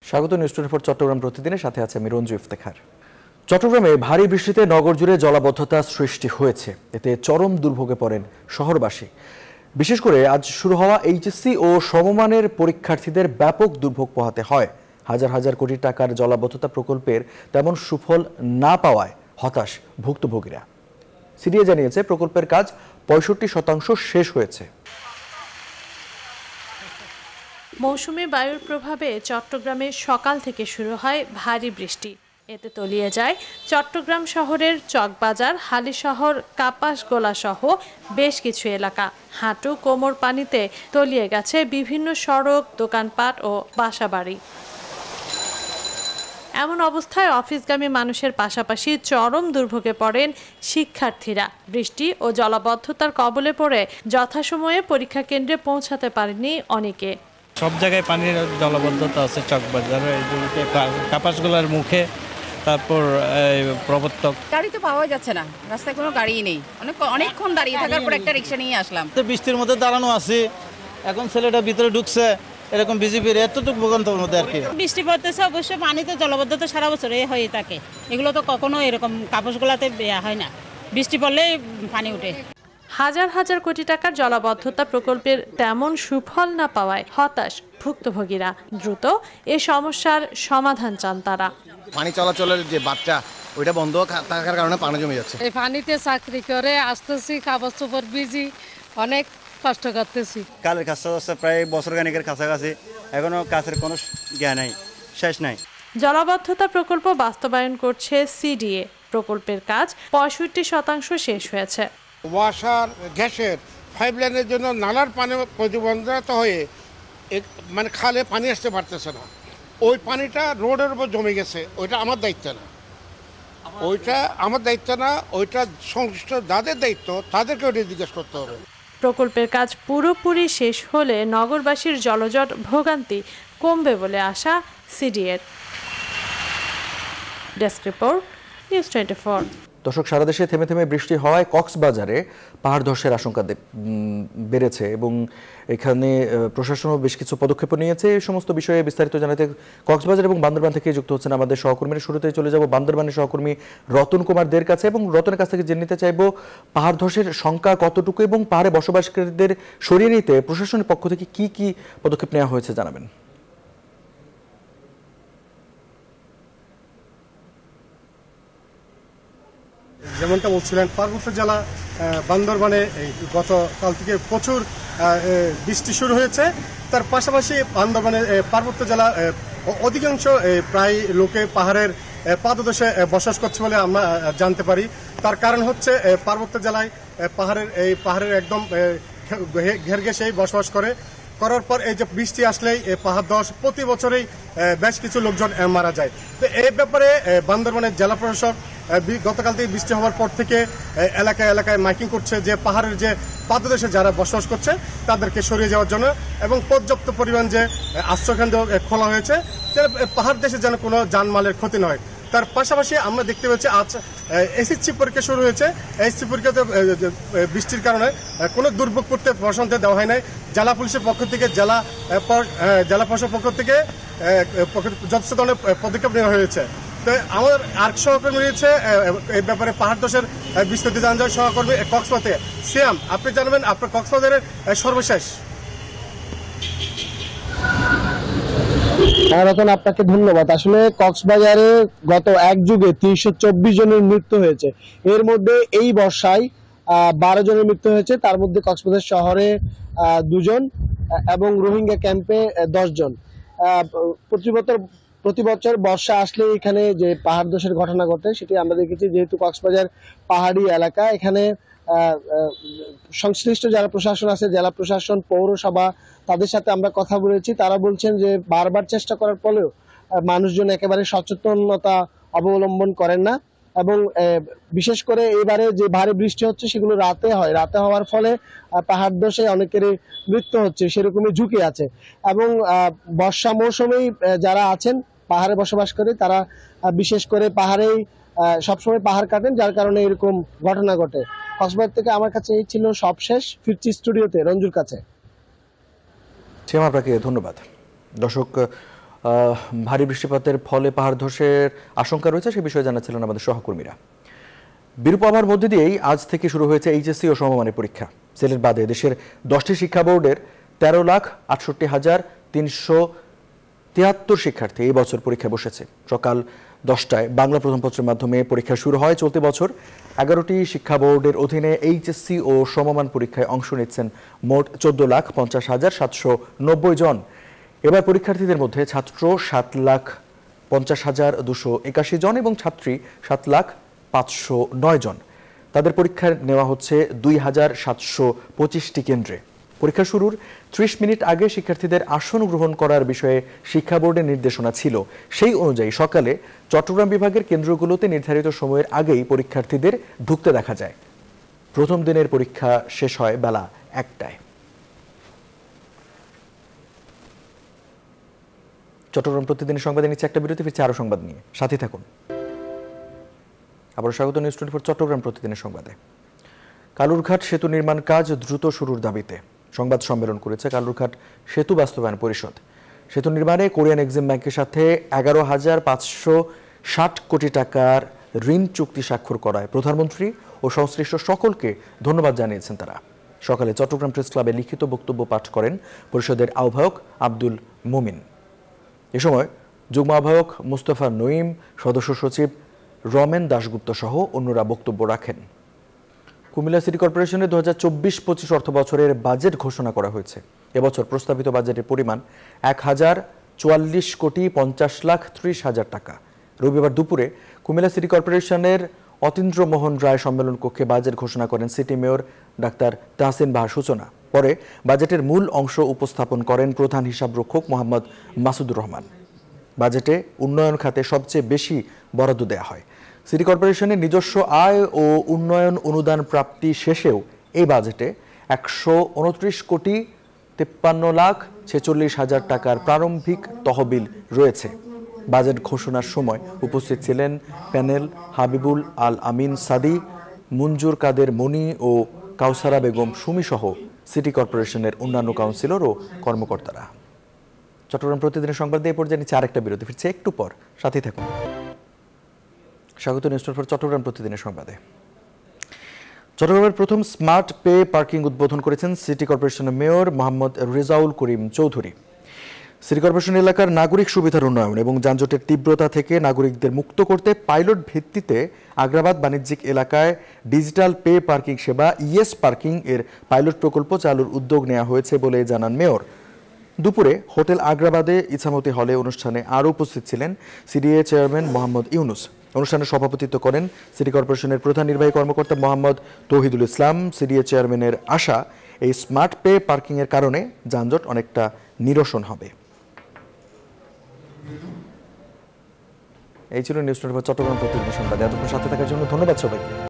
স্বাগত নিউজ 24 চট্টগ্রাম প্রতিদিনের সাথে আছে আমি রঞ্জু ইফতেখার। চট্টগ্রামে ভারী বৃষ্টিতে নগর জুড়ে জলাবদ্ধতা সৃষ্টি হয়েছে, এতে চরম দুর্ভোগে পড়েন শহরবাসী। বিশেষ করে আজ শুরু হওয়া এইচএসসি ও সমমানের পরীক্ষার্থীদের ব্যাপক দুর্ভোগ পোহাতে হয়। হাজার হাজার কোটি টাকার জলাবদ্ধতা প্রকল্পের তেমন সুফল না পাওয়ায় হতাশ ভুক্তভোগীরা। সিডিএ জানিয়েছে প্রকল্পের কাজ 65% শেষ হয়েছে। মৌসুমী বায়ুর প্রভাবে চট্টগ্রামে সকাল থেকে শুরু হয় ভারী বৃষ্টি। এতে তলিয়ে যায় চট্টগ্রাম শহরের চকবাজার, হালিশহর, কাপাসগোলা সহ বেশ কিছু এলাকা। হাঁটু কোমর পানিতে তলিয়ে গেছে বিভিন্ন সড়ক, দোকানপাট ও বাসাবাড়ি। এমন অবস্থায় অফিসগামী মানুষের পাশাপাশি চরম দুর্ভোগে পড়েন শিক্ষার্থীরা। বৃষ্টি ও জলাবদ্ধতার কবলে পড়ে যথাসময়ে পরীক্ষা কেন্দ্রে পৌঁছাতে পারেনি অনেকে। সব জায়গায় পানির জলাবদ্ধতা আছে, চকবাজার, কাপাসগোলার মুখে, তারপর প্রবর্তক। গাড়ি তো পাওয়া যাচ্ছে না, রাস্তায় কোনো গাড়িই নেই। অনেকক্ষণ দাঁড়িয়ে থাকার পর একটা রিক্সা নিয়ে আসলাম। তো বৃষ্টির মধ্যে দাঁড়ানো আছে, এখন ছেলেটা ভিতরে ঢুকছে, এরকম বিজেপির এতটুকু ভোগান্তের মধ্যে আর কি। বৃষ্টি পড়তেছে, অবশ্য পানিতে জলাবদ্ধতা সারা বছর হয়ে থাকে। এগুলো তো কখনো এরকম কাপাসগোলাতে হয় না, বৃষ্টি পড়লে পানি উঠে। হাজার হাজার কোটি টাকার জলাবদ্ধতা প্রকল্পের তেমন সুফল না পাওয়ায় হতাশ ভুক্তভোগীরা। দ্রুত এ সমস্যার সমাধান চান তারা। পানি চলাচলের যে বাচ্চা ওইটা বন্ধ থাকার কারণে পানি জমে যাচ্ছে। এই পানিতে চাকরি করে আসতেছি, কাগজ চোপড় বিজি, অনেক কষ্ট করতেছি। কালের কাজটা হচ্ছে প্রায় বছর খানিকের কাছাকাছি, এখনো কাজের কোনো জ্ঞান নাই, শেষ নাই। জলাবদ্ধতা প্রকল্প বাস্তবায়ন করছে সিডিএ। প্রকল্পের কাজ 65% শেষ হয়েছে। ওয়াসার গ্যাসের পাইপ লাইনের জন্য নালার পানি প্রতিবন্ধকতা হয়ে মানে খালে পানি আসতে পারতেছে না। ওই পানিটা রোডের উপর জমে গেছে, ওইটা আমার দায়িত্ব না, ওইটা সংশ্লিষ্ট যাদের দায়িত্ব তাদেরকে ওইটা জিজ্ঞেস করতে হবে। প্রকল্পের কাজ পুরোপুরি শেষ হলে নগরবাসীর জলজট ভোগান্তি কমবে বলে আশা সিডিএর। Desk report, news 24। দর্শক, সারা দেশে থেমে থেমে বৃষ্টি হওয়ায় কক্সবাজারে পাহাড় ধসের আশঙ্কা বেড়েছে এবং এখানে প্রশাসনও বেশ কিছু পদক্ষেপ নিয়েছে। এই সমস্ত বিষয়ে বিস্তারিত জানাতে কক্সবাজার এবং বান্দরবান থেকে যুক্ত হচ্ছেন আমাদের সহকর্মীরা। শুরুতেই চলে যাব বান্দরবানের সহকর্মী রতন কুমার দের কাছে এবং রতনের কাছ থেকে জেনে নিতে চাইব পাহাড় ধসের সংখ্যা কতটুকু এবং পাহাড়ে বসবাসকারীদের সরিয়ে নিতে প্রশাসনের পক্ষ থেকে কি কি পদক্ষেপ নেওয়া হয়েছে জানাবেন। যেমনটা বলছিলেন, পার্বত্য জেলা বান্দরবানে গতকাল থেকে প্রচুর বৃষ্টি শুরু হয়েছে। তার পাশাপাশি বান্দরবানের পার্বত্য জেলা অধিকাংশ প্রায় লোকে পাহাড়ের পাদদেশে বসবাস করছে বলে আমরা জানতে পারি। তার কারণ হচ্ছে পার্বত্য জেলায় পাহাড়ের একদম ঘেরঘেসেই বসবাস করার পর এই যে বৃষ্টি আসলেই পাহাড় ধস প্রতি বছরেই বেশ কিছু লোকজন মারা যায়। তো এই ব্যাপারে বান্দরবানের জেলা প্রশাসক গতকাল থেকে বৃষ্টি হওয়ার পর থেকে এলাকায় এলাকায় মাইকিং করছে যে পাহাড়ের যে পাদদেশে যারা বসবাস করছে তাদেরকে সরিয়ে যাওয়ার জন্য, এবং পর্যাপ্ত পরিমাণ যে আশ্রয়কেন্দ্র খোলা হয়েছে পাহাড় দেশে যেন কোনো জানমালের ক্ষতি নয়। তার পাশাপাশি আমরা দেখতে পাচ্ছি আজ এসএসসি পরীক্ষা শুরু হয়েছে। এসএসসি পরীক্ষাতে বৃষ্টির কারণে কোনো দুর্ভোগ করতে প্রশাসনতে দেওয়া হয় নাই। জেলা পুলিশের পক্ষ থেকে জেলা প্রশাসনের পক্ষ থেকে যথেষ্ট ধরনের পদক্ষেপ নেওয়া হয়েছে। তো আমাদের আরেক সহকর্মী রয়েছে এই ব্যাপারে পাহাড় ধসের বিস্তারিত জানা যায় সহকর্মী কক্সবাজারে সিয়াম, আপনি জানাবেন আপনার কক্সবাজারের সর্বশেষ। রতন, আপনাকে ধন্যবাদ। আসলে কক্সবাজারে গত এক যুগে 324 জনের মৃত্যু হয়েছে। এর মধ্যে এই বর্ষায় 12 জনের মৃত্যু হয়েছে। তার মধ্যে কক্সবাজার শহরে 2 জন এবং রোহিঙ্গা ক্যাম্পে 10 জন। প্রতি বছর বর্ষা আসলে এখানে যে পাহাড় ধসের ঘটনা ঘটে সেটি আমরা দেখেছি। যেহেতু কক্সবাজার পাহাড়ি এলাকা, এখানে সংশ্লিষ্ট যারা প্রশাসন আছে, জেলা প্রশাসন, পৌরসভা, তাদের সাথে আমরা কথা বলেছি। তারা বলছেন যে বারবার চেষ্টা করার পরেও মানুষজন একেবারে সচেতনতা অবলম্বন করেন না, এবং বিশেষ করে এবারে যে ভারী বৃষ্টি হচ্ছে সেগুলো রাতে হয়। রাতে হওয়ার ফলে পাহাড় ধসে অনেকেরই মৃত্যু হচ্ছে, সেরকমই ঝুঁকি আছে। এবং বর্ষা মৌসুমেই যারা আছেন পাহাড়ে বসবাস করে তারা বিশেষ করে পাহাড়েই সবসময় পাহাড় কাটেন, যার কারণে এরকম ঘটনা ঘটে। কক্সবাজার থেকে আমার কাছে এই ছিল সবশেষ। ফিরছি স্টুডিওতে রঞ্জুর কাছে। আপনাকে ধন্যবাদ। দর্শক, ভারী বৃষ্টিপাতের ফলে পাহাড় ধসের আশঙ্কা রয়েছে সে বিষয়ে জানাচ্ছিলেন আমাদের সহকর্মীরা। বিরূপ আবহাওয়ার মধ্যে দিয়েই আজ থেকে শুরু হয়েছে এইচএসসি ও সমমানের পরীক্ষা। সিলেট বাদে দেশের 10টি শিক্ষা বোর্ডের 13,68,373 শিক্ষার্থী এই বছর পরীক্ষায় বসেছে। সকাল 10টায় বাংলা প্রথম পত্রের মাধ্যমে পরীক্ষা শুরু হয়। চলতি বছর 11টি শিক্ষা বোর্ডের অধীনে এইচএসসি ও সমমান পরীক্ষায় অংশ নিচ্ছেন মোট 14,50,790 জন। এবার পরীক্ষার্থীদের মধ্যে ছাত্র 7,50,281 জন এবং ছাত্রী 7,509 জন। তাদের পরীক্ষা নেওয়া হচ্ছে 2,725টি কেন্দ্রে। পরীক্ষা শুরুর 30 মিনিট আগে শিক্ষার্থীদের আসন গ্রহণ করার বিষয়ে শিক্ষা বোর্ডের নির্দেশনা ছিল। সেই অনুযায়ী সকালে চট্টগ্রাম বিভাগের কেন্দ্রগুলোতে নির্ধারিত সময়ের আগেই পরীক্ষার্থীদের ঢুকতে দেখা যায়। প্রথম দিনের পরীক্ষা শেষ হয় বেলা 1টায়। চট্টগ্রাম প্রতিদিনের সংবাদে নিচ্ছে একটা বিরতি, ফিরছে আরো সংবাদ নিয়ে, সাথে থাকুন। আবার স্বাগত নিউজ 24 চট্টগ্রাম প্রতিদিনের সংবাদে। কালুরঘাট সেতু নির্মাণ কাজ দ্রুত শুরুর দাবিতে সংবাদ সম্মেলন করেছে কালুরঘাট সেতু বাস্তবায়ন পরিষদ। সেতু নির্মাণে কোরিয়ান এক্সিম ব্যাংকের সাথে 11,560 কোটি টাকার ঋণ চুক্তি স্বাক্ষর করায় প্রধানমন্ত্রী ও সংশ্লিষ্ট সকলকে ধন্যবাদ জানিয়েছেন তারা। সকালে চট্টগ্রাম প্রেস ক্লাবে লিখিত বক্তব্য পাঠ করেন পরিষদের আহ্বায়ক আব্দুল মুমিন। এ সময় যুগ্ম আহ্বায়ক মুস্তফা নঈম, সদস্য সচিব রমেন দাশগুপ্ত সহ অন্যরা বক্তব্য রাখেন। কুমিল্লা সিটি কর্পোরেশনের 2024-25 অর্থ বছরের বাজেট ঘোষণা করা হয়েছে। এবছর প্রস্তাবিত বাজেটের পরিমাণ 1,044,50,30,000 টাকা। রবিবার দুপুরে কুমিল্লা সিটি কর্পোরেশনের অতীন্দ্র মোহন রায় সম্মেলন কক্ষে বাজেট ঘোষণা করেন সিটি মেয়র ডাক্তার তাহসিন বাহার সূচনা। পরে বাজেটের মূল অংশ উপস্থাপন করেন প্রধান হিসাবরক্ষক মোহাম্মদ মাসুদুর রহমান। বাজেটে উন্নয়ন খাতে সবচেয়ে বেশি বরাদ্দ দেওয়া হয়। সিটি কর্পোরেশনের নিজস্ব আয় ও উন্নয়ন অনুদান প্রাপ্তি শেষেও এই বাজেটে 129,53,46,000 টাকার প্রারম্ভিক তহবিল রয়েছে। বাজেট ঘোষণার সময় উপস্থিত ছিলেন প্যানেল হাবিবুল আল আমিন সাদি, মুঞ্জুর কাদের মনি ও কাউসারা বেগম সুমি সহ সিটি কর্পোরেশনের অন্যান্য কাউন্সিলর ও কর্মকর্তারা। চট্টগ্রাম প্রতিদিনের সংবাদ দিয়ে পর্যায়ে নিচ্ছে আরেকটা বিরতি, ফিরছে একটু পর, সাথে থাকুন। স্বাগত নিউজ 24 চট্টগ্রাম প্রতিদিনের সংবাদে। চট্টগ্রামের প্রথম স্মার্ট পে পার্কিং উদ্বোধন করেছেন সিটি কর্পোরেশনের mayor Mohammad Rezaul Karim Chowdhury. City corporation এলাকার নাগরিক সুবিধার উন্নয়ন এবং যানজটের তীব্রতা থেকে নাগরিকদের মুক্ত করতে পাইলট ভিত্তিতে আগ্রাবাদ বাণিজ্যিক এলাকায় ডিজিটাল পে পার্কিং সেবা ইএস পার্কিং এর পাইলট প্রকল্প চালুর উদ্যোগ নেওয়া হয়েছে বলে জানান মেয়র। দুপুরে হোটেল আগ্রাবাদে ইছামতি হলে অনুষ্ঠানে আরও উপস্থিত ছিলেন সিডিএ চেয়ারম্যান মোহাম্মদ ইউনুস। অনুষ্ঠানে সভাপতিত্ব করেন সিটি কর্পোরেশনের প্রধান নির্বাহী কর্মকর্তা মোহাম্মদ তৌহিদুল ইসলাম। সিডিএ চেয়ারম্যানের আশা, এই স্মার্ট পে পার্কিং এর কারণে যানজট অনেকটা নিরসন হবে। এই ছিল নিউজ 24 চট্টগ্রাম প্রতিদিনের সংবাদ। এতক্ষণ সাথে থাকার জন্য ধন্যবাদ সবাইকে।